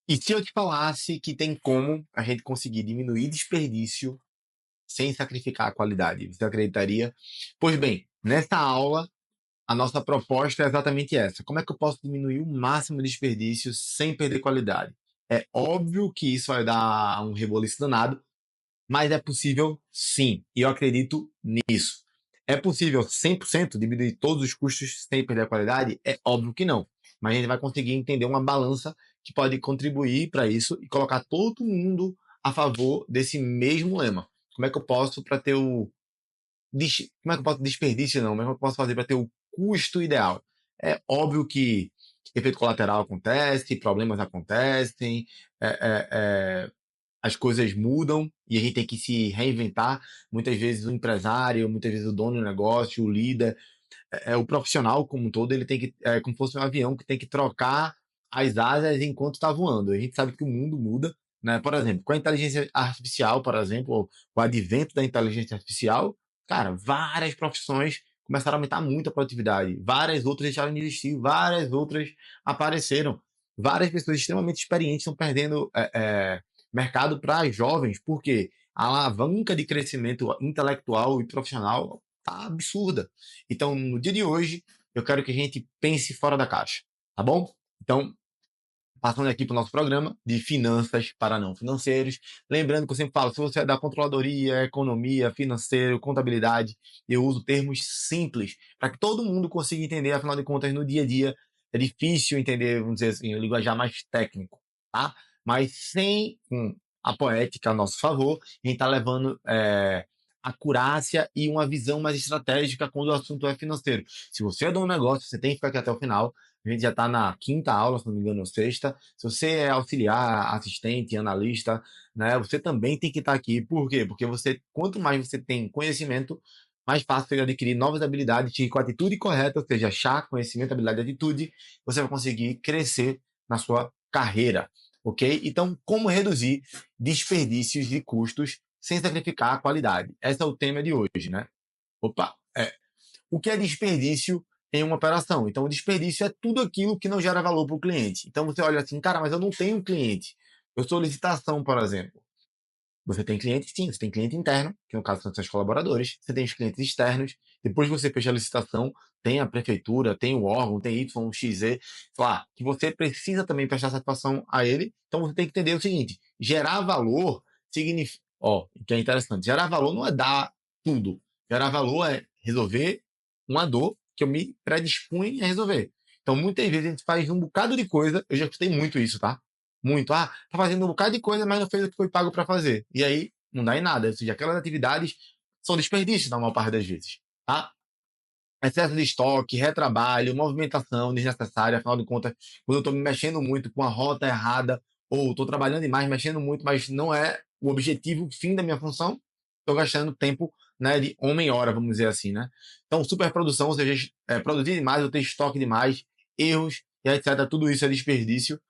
E se eu te falasse que tem como a gente conseguir diminuir desperdício sem sacrificar a qualidade? Você acreditaria? Pois bem, nessa aula, a nossa proposta é exatamente essa. Como é que eu posso diminuir o máximo de desperdício sem perder qualidade? É óbvio que isso vai dar um reboliço danado, mas é possível sim, e eu acredito nisso. É possível 100% diminuir todos os custos sem perder a qualidade? É óbvio que não. Mas a gente vai conseguir entender uma balança que pode contribuir para isso e colocar todo mundo a favor desse mesmo lema. Como é que eu posso para ter o como é que eu posso desperdício não, mas como é que eu posso fazer para ter o custo ideal? É óbvio que efeito colateral acontece, problemas acontecem, é, é, é, as coisas mudam e a gente tem que se reinventar. Muitas vezes o empresário, muitas vezes o dono do negócio, o líder, o profissional como um todo, ele tem que, é como se fosse um avião que tem que trocar as asas enquanto está voando. A gente sabe que o mundo muda, né? Por exemplo, com a inteligência artificial, por exemplo, ou o advento da inteligência artificial, cara, várias profissões começaram a aumentar muito a produtividade, várias outras deixaram de existir, várias outras apareceram. Várias pessoas extremamente experientes estão perdendo mercado para jovens, porque a alavanca de crescimento intelectual e profissional tá absurda. Então, no dia de hoje, eu quero que a gente pense fora da caixa, tá bom? Então, passando aqui para o nosso programa de finanças para não financeiros. Lembrando que eu sempre falo, se você é da controladoria, economia, financeiro, contabilidade, eu uso termos simples para que todo mundo consiga entender, afinal de contas, no dia a dia é difícil entender, vamos dizer assim, o linguajar mais técnico, tá? Mas sem a poética a nosso favor, a gente está levando acurácia e uma visão mais estratégica quando o assunto é financeiro. Se você é dono do negócio, você tem que ficar aqui até o final. A gente já está na quinta aula, se não me engano, ou sexta. Se você é auxiliar, assistente, analista, né, você também tem que estar aqui. Por quê? Porque você, quanto mais você tem conhecimento, mais fácil você adquirir novas habilidades e com a atitude correta, ou seja, chá, conhecimento, habilidade e atitude, você vai conseguir crescer na sua carreira, ok? Então, como reduzir desperdícios de custos sem sacrificar a qualidade? Esse é o tema de hoje, né? Opa, o que é desperdício em uma operação? Então, o desperdício é tudo aquilo que não gera valor para o cliente. Então, você olha assim, cara, mas eu não tenho cliente. Eu sou licitação, por exemplo. Você tem cliente, sim, você tem cliente interno, que no caso são seus colaboradores, você tem os clientes externos, depois que você fecha a licitação, tem a prefeitura, tem o órgão, tem Y, X, Z, sei lá, que você precisa também prestar satisfação a ele, então você tem que entender o seguinte, gerar valor significa, ó, que é interessante, gerar valor não é dar tudo, gerar valor é resolver uma dor que eu me predispunha a resolver. Então, muitas vezes a gente faz um bocado de coisa, eu já escutei muito isso, tá? Muito. Ah, tá fazendo um bocado de coisa, mas não fez o que foi pago para fazer. E aí, não dá em nada. Ou seja, aquelas atividades são desperdício na maior parte das vezes. Tá? Excesso de estoque, retrabalho, movimentação desnecessária. Afinal de contas, quando eu estou me mexendo muito com a rota errada, ou estou trabalhando demais, mexendo muito, mas não é o objetivo, o fim da minha função, estou gastando tempo, né, de homem-hora, vamos dizer assim, né? Então, superprodução, ou seja, produzir demais, eu ter estoque demais, erros, e etc. Tudo isso é desperdício.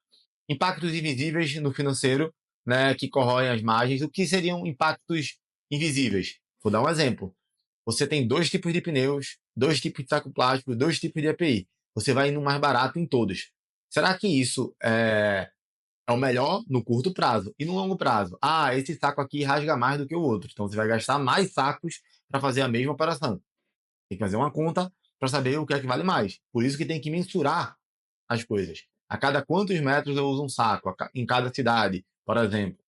Impactos invisíveis no financeiro, né, que corroem as margens. O que seriam impactos invisíveis? Vou dar um exemplo. Você tem dois tipos de pneus, dois tipos de saco plástico, dois tipos de EPI. Você vai no mais barato em todos. Será que isso é o melhor no curto prazo? E no longo prazo? Ah, esse saco aqui rasga mais do que o outro. Então você vai gastar mais sacos para fazer a mesma operação. Tem que fazer uma conta para saber o que é que vale mais. Por isso que tem que mensurar as coisas. A cada quantos metros eu uso um saco, em cada cidade, por exemplo.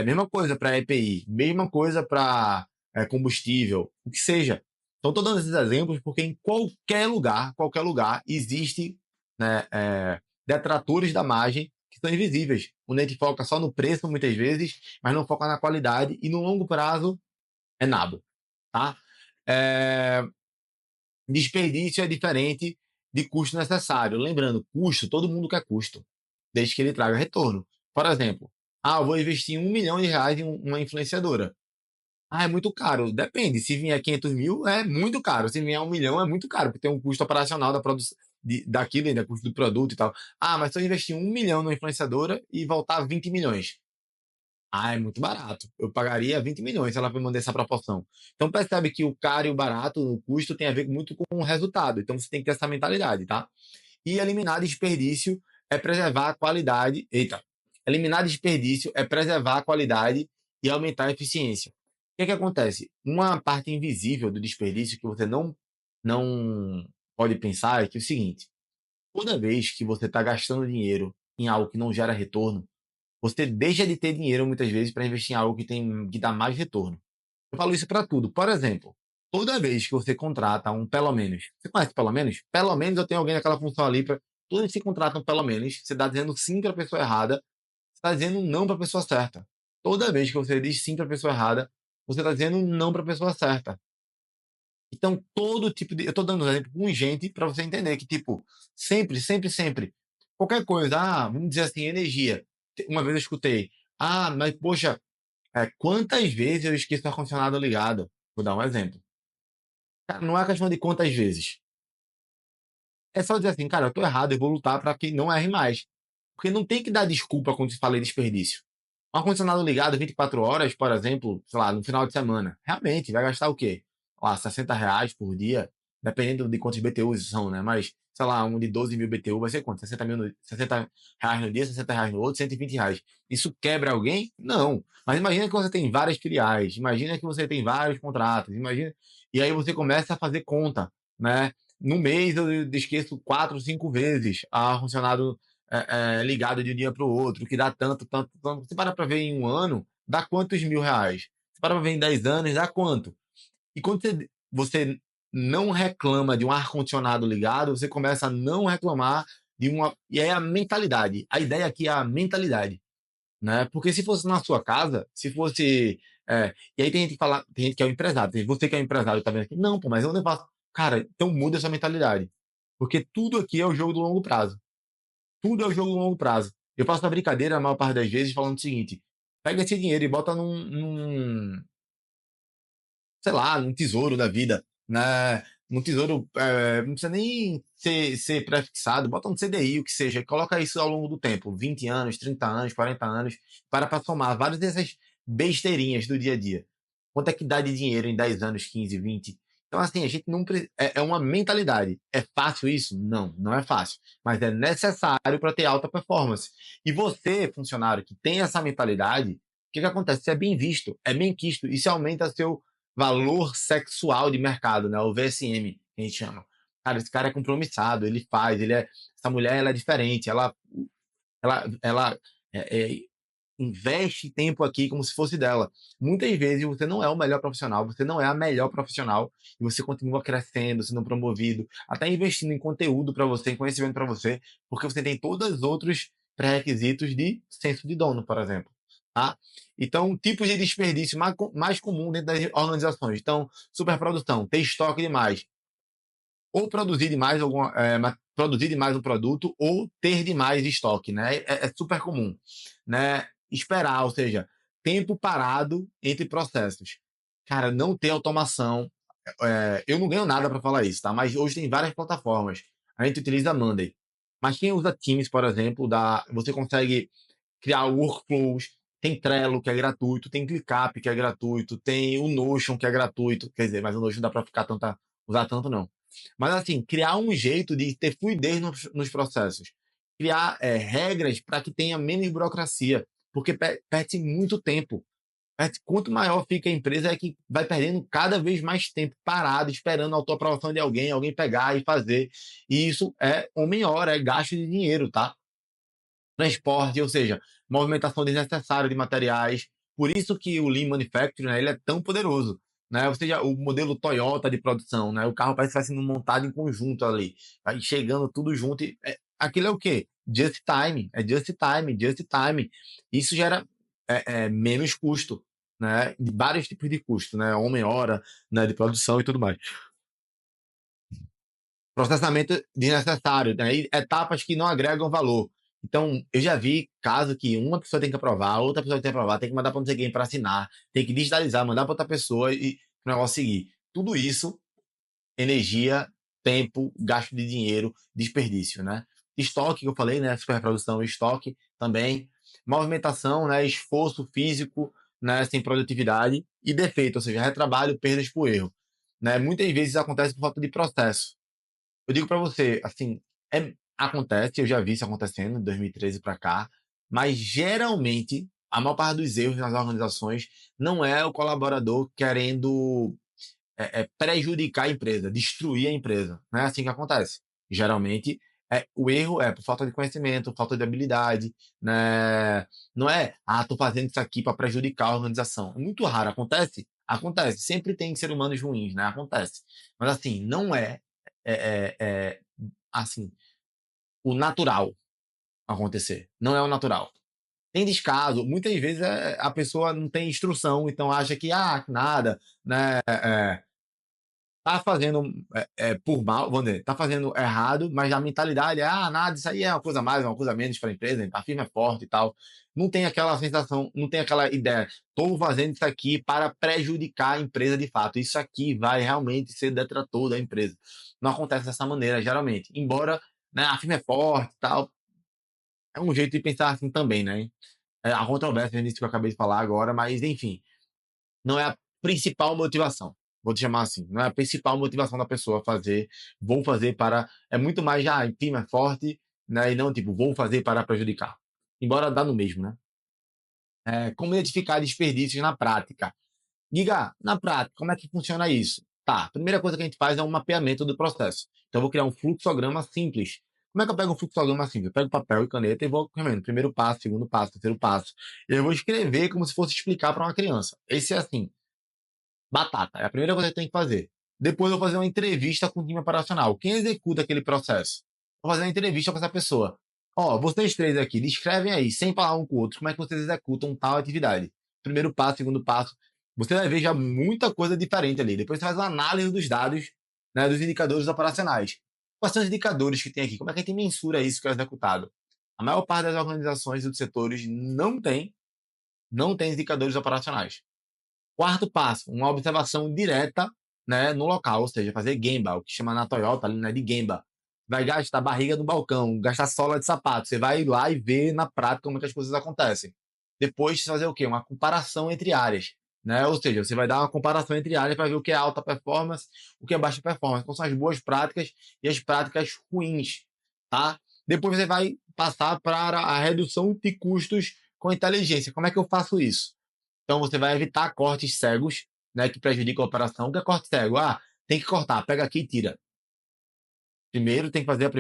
Mesma coisa para EPI, mesma coisa para combustível, o que seja. Então, estou dando esses exemplos porque em qualquer lugar, existe, né, detratores da margem que são invisíveis. O net foca só no preço, muitas vezes, mas não foca na qualidade e no longo prazo é nada. Tá? É, Desperdício é diferente de custo necessário. Lembrando, custo, todo mundo quer custo, desde que ele traga retorno. Por exemplo, eu vou investir R$ 1 milhão em uma influenciadora. Ah, é muito caro. Depende. Se vier 500 mil, é muito caro. Se vier 1 milhão, é muito caro, porque tem um custo operacional da produção daquilo, ainda custo do produto e tal. Ah, mas se eu investir 1 milhão numa influenciadora e voltar 20 milhões. Ah, é muito barato. Eu pagaria 20 milhões se ela me mandar essa proporção. Então percebe que o caro e o barato, o custo tem a ver muito com o resultado. Então você tem que ter essa mentalidade, tá? E eliminar desperdício é preservar a qualidade. Eita! Eliminar desperdício é preservar a qualidade e aumentar a eficiência. O que é que acontece? Uma parte invisível do desperdício que você não pode pensar é que é o seguinte: toda vez que você está gastando dinheiro em algo que não gera retorno, você deixa de ter dinheiro muitas vezes para investir em algo que dá mais retorno. Eu falo isso para tudo. Por exemplo, toda vez que você contrata um pelo menos, você conhece pelo menos? Pelo menos eu tenho alguém naquela função ali para. Toda vez que você contrata um pelo menos, você está dizendo sim para a pessoa errada, você está dizendo não para a pessoa certa. Toda vez que você diz sim para a pessoa errada, você está dizendo não para a pessoa certa. Então, todo tipo de. Eu estou dando um exemplo com gente para você entender que, tipo, sempre, sempre, sempre. Qualquer coisa, vamos dizer assim, energia. Uma vez eu escutei, mas poxa, quantas vezes eu esqueço o ar-condicionado ligado? Vou dar um exemplo. Cara, não é questão de quantas vezes. É só dizer assim, cara, eu tô errado, eu vou lutar para que não erre mais. Porque não tem que dar desculpa quando se fala em desperdício. Um ar-condicionado ligado 24 horas, por exemplo, sei lá, no final de semana, realmente vai gastar o quê? Lá, R$ 60 por dia, dependendo de quantos BTUs são, né? Mas, sei lá, um de 12 mil BTU vai ser quanto? 60 reais no dia, R$ 60 no outro, R$ 120. Isso quebra alguém? Não. Mas imagina que você tem várias filiais, imagina que você tem vários contratos, imagina. E aí você começa a fazer conta, né? No mês eu esqueço 4, 5 vezes ar-condicionado ligado de um dia para o outro, que dá tanto, tanto, tanto. Você para ver em um ano, dá quantos mil reais? Você para ver em 10 anos, dá quanto? E quando você não reclama de um ar-condicionado ligado, você começa a não reclamar de uma. E é a mentalidade. A ideia aqui é a mentalidade. Né? Porque se fosse na sua casa, se fosse. E aí tem gente que fala, tem gente que é o empresário, você que é o empresário, tá vendo aqui? Não, pô, mas eu não faço. Cara, então muda essa mentalidade. Porque tudo aqui é o jogo do longo prazo. Tudo é o jogo do longo prazo. Eu faço uma brincadeira a maior parte das vezes falando o seguinte: pega esse dinheiro e bota sei lá, num tesouro da vida, né? Num tesouro, não precisa nem ser prefixado, bota um CDI, o que seja, e coloca isso ao longo do tempo, 20 anos, 30 anos, 40 anos, para somar várias dessas besteirinhas do dia a dia. Quanto é que dá de dinheiro em 10 anos, 15, 20? Então, assim, a gente não é uma mentalidade. É fácil isso? Não, não é fácil. Mas é necessário para ter alta performance. E você, funcionário, que tem essa mentalidade, o que que acontece? Você é bem visto, é bem quisto, isso aumenta seu valor sexual de mercado, né? O VSM, que a gente chama. Cara, esse cara é compromissado, ele faz, essa mulher ela é diferente, ela é, investe tempo aqui como se fosse dela. Muitas vezes você não é o melhor profissional, você não é a melhor profissional e você continua crescendo, sendo promovido, até investindo em conteúdo para você, em conhecimento para você, porque você tem todos os outros pré-requisitos de senso de dono, por exemplo. Tá? Então, tipos de desperdício mais comum dentro das organizações. Então, superprodução, ter estoque demais, ou produzir demais um produto ou ter demais estoque, né? É super comum, né? Esperar, ou seja, tempo parado entre processos. Cara, não ter automação. Eu não ganho nada para falar isso, tá? Mas hoje tem várias plataformas. A gente utiliza Monday. Mas quem usa Teams, por exemplo, você consegue criar workflows. Tem Trello, que é gratuito, tem ClickUp, que é gratuito, tem o Notion, que é gratuito. Quer dizer, mas o Notion não dá para usar tanto, não. Mas, assim, criar um jeito de ter fluidez nos processos. Criar regras para que tenha menos burocracia, porque perde muito tempo. Quanto maior fica a empresa, é que vai perdendo cada vez mais tempo parado, esperando a autoaprovação de alguém pegar e fazer. E isso é homem-hora, é gasto de dinheiro, tá? Transporte, ou seja, movimentação desnecessária de materiais. Por isso que o Lean Manufacturing, né, ele é tão poderoso. Né? Ou seja, o modelo Toyota de produção, né? O carro parece que vai sendo montado em conjunto ali, vai chegando tudo junto. Aquilo é o quê? Just time, é just time, just time. Isso gera menos custo, né? De vários tipos de custo, né? Homem-hora, né? De produção e tudo mais. Processamento desnecessário, né? E etapas que não agregam valor. Então, eu já vi caso que uma pessoa tem que aprovar, outra pessoa tem que aprovar, tem que mandar para não sei quem para assinar, tem que digitalizar, mandar para outra pessoa e o negócio seguir. Tudo isso, energia, tempo, gasto de dinheiro, desperdício, né? Estoque, que eu falei, né? Superprodução, estoque também. Movimentação, né? Esforço físico, né? Sem produtividade. E defeito, ou seja, retrabalho, perdas por erro. Né? Muitas vezes acontece por falta de processo. Eu digo para você, assim, acontece, eu já vi isso acontecendo de 2013 para cá, Mas geralmente, a maior parte dos erros nas organizações não é o colaborador querendo prejudicar a empresa, destruir a empresa. Não é assim que acontece. Geralmente, o erro é por falta de conhecimento, falta de habilidade, né? Não é, tô fazendo isso aqui para prejudicar a organização. É muito raro, acontece? Acontece. Sempre tem seres humanos ruins, né? Acontece. Mas assim, não assim, o natural acontecer. Não é o natural. Tem descaso, muitas vezes a pessoa não tem instrução, então acha que, nada, né? Tá fazendo por mal, vamos dizer, tá fazendo errado, mas a mentalidade é, nada, isso aí é uma coisa a mais, uma coisa a menos para a empresa, a firma é forte e tal. Não tem aquela sensação, não tem aquela ideia, estou fazendo isso aqui para prejudicar a empresa de fato. Isso aqui vai realmente ser detrator da empresa. Não acontece dessa maneira, geralmente. Embora, né, a firma é forte e tal, é um jeito de pensar assim também, né? A controvérsia nisso que eu acabei de falar agora, mas enfim, não é a principal motivação. Vou te chamar assim. Não é a principal motivação da pessoa fazer, vou fazer para. É muito mais já, time é forte, né? E não tipo, vou fazer para prejudicar. Embora dá no mesmo, né? Como identificar desperdícios na prática? Diga, na prática, como é que funciona isso? Tá, a primeira coisa que a gente faz é um mapeamento do processo. Então, eu vou criar um fluxograma simples. Como é que eu pego um fluxograma simples? Eu pego papel e caneta e vou escrevendo primeiro passo, segundo passo, terceiro passo. E eu vou escrever como se fosse explicar para uma criança. Esse é assim, batata. É a primeira coisa que tem que fazer. Depois eu vou fazer uma entrevista com o time operacional. Quem executa aquele processo? Vou fazer uma entrevista com essa pessoa. Ó, vocês três aqui, descrevem aí, sem falar um com o outro, como é que vocês executam tal atividade. Primeiro passo, segundo passo. Você vai ver já muita coisa diferente ali. Depois você faz uma análise dos dados, né, dos indicadores operacionais. Quais são os indicadores que tem aqui? Como é que a gente mensura isso que é executado? A maior parte das organizações e dos setores não tem indicadores operacionais. Quarto passo, uma observação direta, né, no local, ou seja, fazer Gemba, o que chama na Toyota ali, né, de Gemba. Vai gastar barriga no balcão, gastar sola de sapato. Você vai lá e vê na prática como é que as coisas acontecem. Depois, você fazer o quê? Uma comparação entre áreas. Né? Ou seja, você vai dar uma comparação entre áreas para ver o que é alta performance, o que é baixa performance, quais são as boas práticas e as práticas ruins. Tá? Depois você vai passar para a redução de custos com inteligência. Como é que eu faço isso? Então você vai evitar cortes cegos, né, que prejudicam a operação. O que é corte cego? Tem que cortar, pega aqui e tira. Primeiro tem que fazer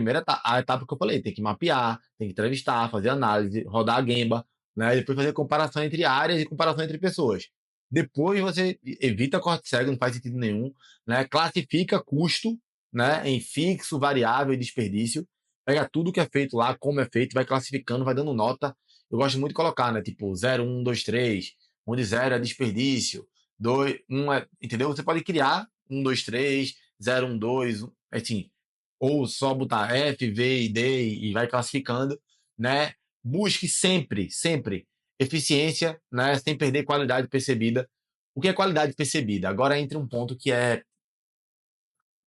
a etapa que eu falei, tem que mapear, tem que entrevistar, fazer análise, rodar a Gemba, né, e depois fazer comparação entre áreas e comparação entre pessoas. Depois você evita corte cego, não faz sentido nenhum, né, classifica custo, né, em fixo, variável e desperdício. Pega tudo que é feito lá, como é feito, vai classificando, vai dando nota. Eu gosto muito de colocar, né, tipo 0, 1, 2, 3, onde 0 é desperdício, 2, 1 é, entendeu? Você pode criar 1, 2, 3, 0, 1, 2, assim, ou só botar F, V e D e vai classificando, né? Busque sempre, sempre eficiência, né? Sem perder qualidade percebida. O que é qualidade percebida? Agora entra um ponto que é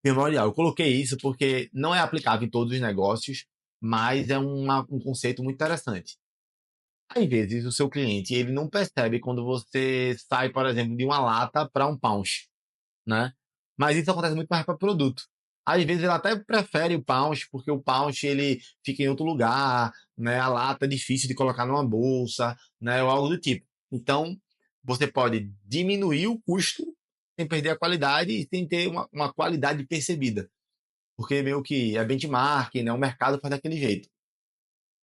primordial. Eu coloquei isso porque não é aplicável em todos os negócios, mas é um conceito muito interessante. Às vezes, o seu cliente ele não percebe quando você sai, por exemplo, de uma lata para um pound, né? Mas isso acontece muito mais para produto. Às vezes ele até prefere o pound, porque o pound ele fica em outro lugar, né? A lata é difícil de colocar numa bolsa, né? Ou algo do tipo. Então, você pode diminuir o custo sem perder a qualidade e sem ter uma qualidade percebida. Porque meio que é benchmark, né? O mercado faz daquele jeito.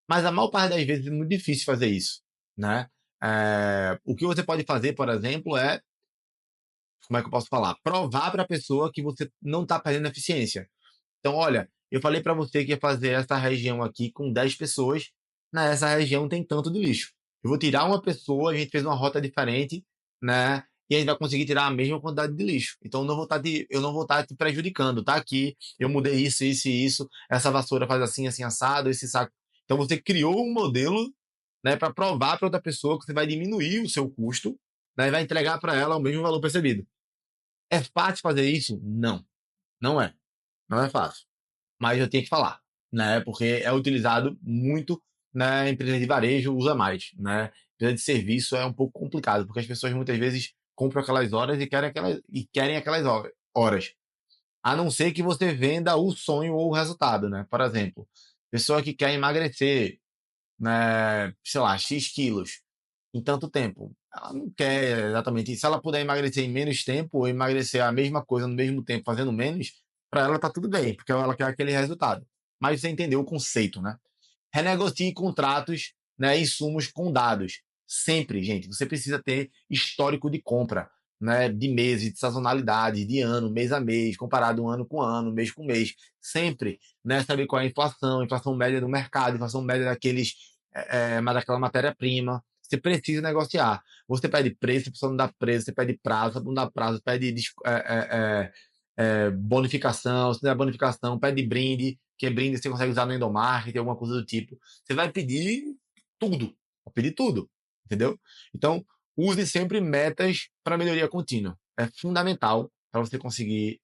Mas a maior parte das vezes é muito difícil fazer isso, né? O que você pode fazer, por exemplo, como é que eu posso falar? Provar para a pessoa que você não está perdendo eficiência. Então, olha, eu falei para você que ia fazer essa região aqui com 10 pessoas, nessa região tem tanto de lixo. Eu vou tirar uma pessoa, a gente fez uma rota diferente, né? E a gente vai conseguir tirar a mesma quantidade de lixo. Então, eu não vou estar te prejudicando, tá? Aqui, eu mudei isso, isso e isso. Essa vassoura faz assim, assim, assado, esse saco. Então, você criou um modelo, né, para provar para outra pessoa que você vai diminuir o seu custo, né, e vai entregar para ela o mesmo valor percebido. É fácil fazer isso? Não, não é. Não é fácil. Mas eu tenho que falar, né? Porque é utilizado muito, né? Empresa de varejo usa mais, né? Empresa de serviço é um pouco complicado, porque as pessoas muitas vezes compram aquelas horas e querem aquelas horas. A não ser que você venda o sonho ou o resultado, né? Por exemplo, pessoa que quer emagrecer, né, sei lá, X quilos em tanto tempo. Ela não quer exatamente isso. Se ela puder emagrecer em menos tempo ou emagrecer a mesma coisa no mesmo tempo fazendo menos, para ela tá tudo bem, porque ela quer aquele resultado. Mas você entendeu o conceito, né? Renegocie contratos, né, insumos com dados. Sempre, gente, você precisa ter histórico de compra, né, de meses, de sazonalidade, de ano, mês a mês, comparado ano com ano, mês com mês. Sempre, né, saber qual é a inflação média do mercado, inflação média daquela matéria-prima. Você precisa negociar. Você pede preço, a pessoa não dá preço, você pede prazo, não dá prazo, pede bonificação, se não der bonificação, pede brinde, que brinde você consegue usar no endomarketing, alguma coisa do tipo. Você vai pedir tudo, vai pedir tudo, entendeu? Então, use sempre metas para melhoria contínua. É fundamental para você conseguir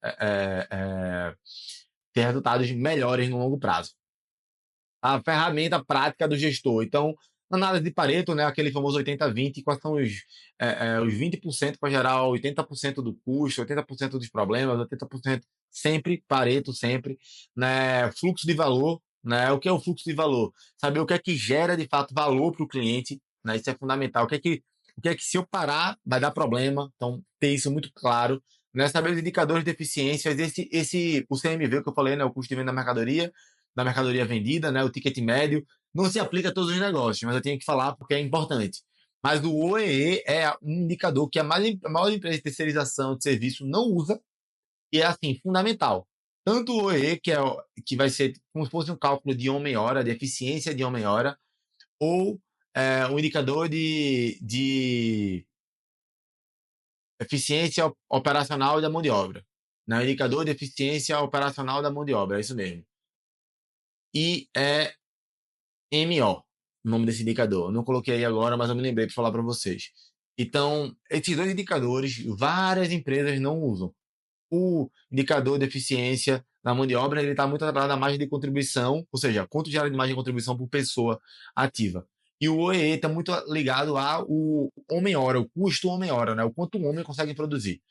ter resultados melhores no longo prazo. A ferramenta prática do gestor. Então, na análise de Pareto, né, aquele famoso 80-20, quais são os 20% para gerar 80% do custo, 80% dos problemas, 80% sempre, Pareto sempre, né, fluxo de valor, né, o que é o fluxo de valor? Saber o que é que gera de fato valor para o cliente, né, isso é fundamental. O que é que se eu parar vai dar problema, então ter isso muito claro, né, saber os indicadores de eficiência, o CMV que eu falei, né, o custo de venda da mercadoria vendida, né, o ticket médio, não se aplica a todos os negócios, mas eu tenho que falar porque é importante. Mas o OEE é um indicador que a maior empresa de terceirização de serviço não usa e é, assim, fundamental. Tanto o OEE, que vai ser como se fosse um cálculo de homem-hora, de eficiência de homem-hora, ou um indicador de eficiência operacional da mão de obra. Né? Indicador de eficiência operacional da mão de obra, é isso mesmo. E é MO, o nome desse indicador. Eu não coloquei aí agora, mas eu me lembrei para falar para vocês. Então, esses dois indicadores, várias empresas não usam. O indicador de eficiência na mão de obra, ele está muito atrelado à margem de contribuição, ou seja, quanto gera de margem de contribuição por pessoa ativa. E o OEE está muito ligado ao homem-hora, o custo homem-hora, né? O quanto o homem consegue produzir.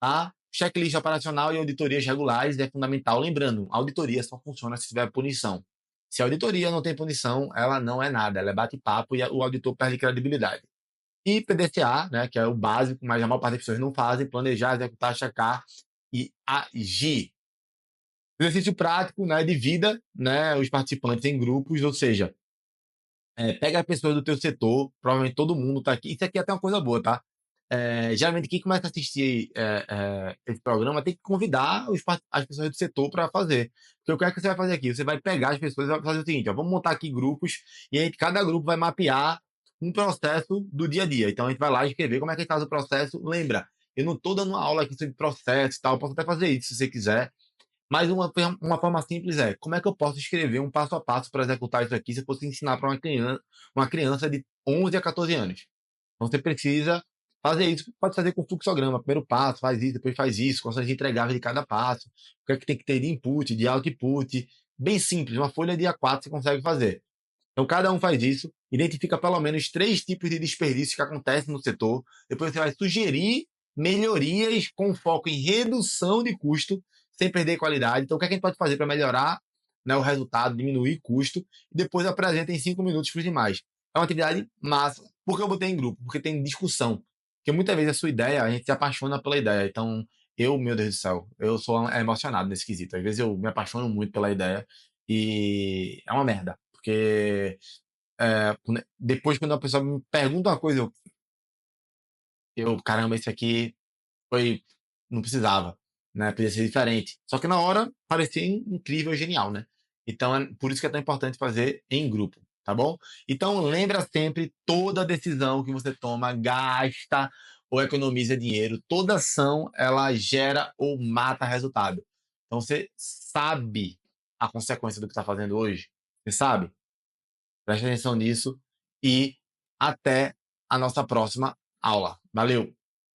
A checklist operacional e auditorias regulares é fundamental. Lembrando, a auditoria só funciona se tiver punição. Se a auditoria não tem punição, ela não é nada, ela é bate-papo e o auditor perde credibilidade. E PDCA, né, que é o básico, mas a maior parte das pessoas não fazem, planejar, executar, checar e agir. Exercício prático, né, de vida, né, os participantes em grupos, ou seja, pega as pessoas do teu setor, provavelmente todo mundo está aqui. Isso aqui é até uma coisa boa, tá? Geralmente, quem começa a assistir esse programa tem que convidar as pessoas do setor para fazer. Porque o que é que você vai fazer aqui? Você vai pegar as pessoas e vai fazer o seguinte: ó, vamos montar aqui grupos e aí cada grupo vai mapear um processo do dia a dia. Então, a gente vai lá escrever como é que a gente faz o processo. Lembra, eu não estou dando uma aula aqui sobre processo e tal, eu posso até fazer isso se você quiser. Mas uma forma simples é, como é que eu posso escrever um passo a passo para executar isso aqui se eu fosse ensinar para uma criança de 11 a 14 anos? Então você precisa fazer isso, pode fazer com fluxograma, primeiro passo, faz isso, depois faz isso, quantidade de entregáveis de cada passo, o que é que tem que ter de input, de output, bem simples, uma folha de A4 você consegue fazer. Então, cada um faz isso, identifica pelo menos 3 tipos de desperdício que acontecem no setor. Depois, você vai sugerir melhorias com foco em redução de custo, sem perder qualidade. Então, o que é que a gente pode fazer para melhorar, né, o resultado, diminuir custo, e depois apresenta em 5 minutos para os demais. É uma atividade massa. Por que eu botei em grupo? Porque tem discussão. Porque muitas vezes a sua ideia, a gente se apaixona pela ideia. Então, meu Deus do céu, eu sou emocionado nesse quesito. Às vezes eu me apaixono muito pela ideia e é uma merda. Porque depois, quando a pessoa me pergunta uma coisa, caramba, esse aqui foi, não precisava, né? Podia ser diferente. Só que na hora parecia incrível, genial, né? Então, por isso que é tão importante fazer em grupo, tá bom? Então, lembra sempre, toda decisão que você toma, gasta ou economiza dinheiro, toda ação, ela gera ou mata resultado. Então, você sabe a consequência do que está fazendo hoje? Você sabe? Preste atenção nisso e até a nossa próxima aula. Valeu!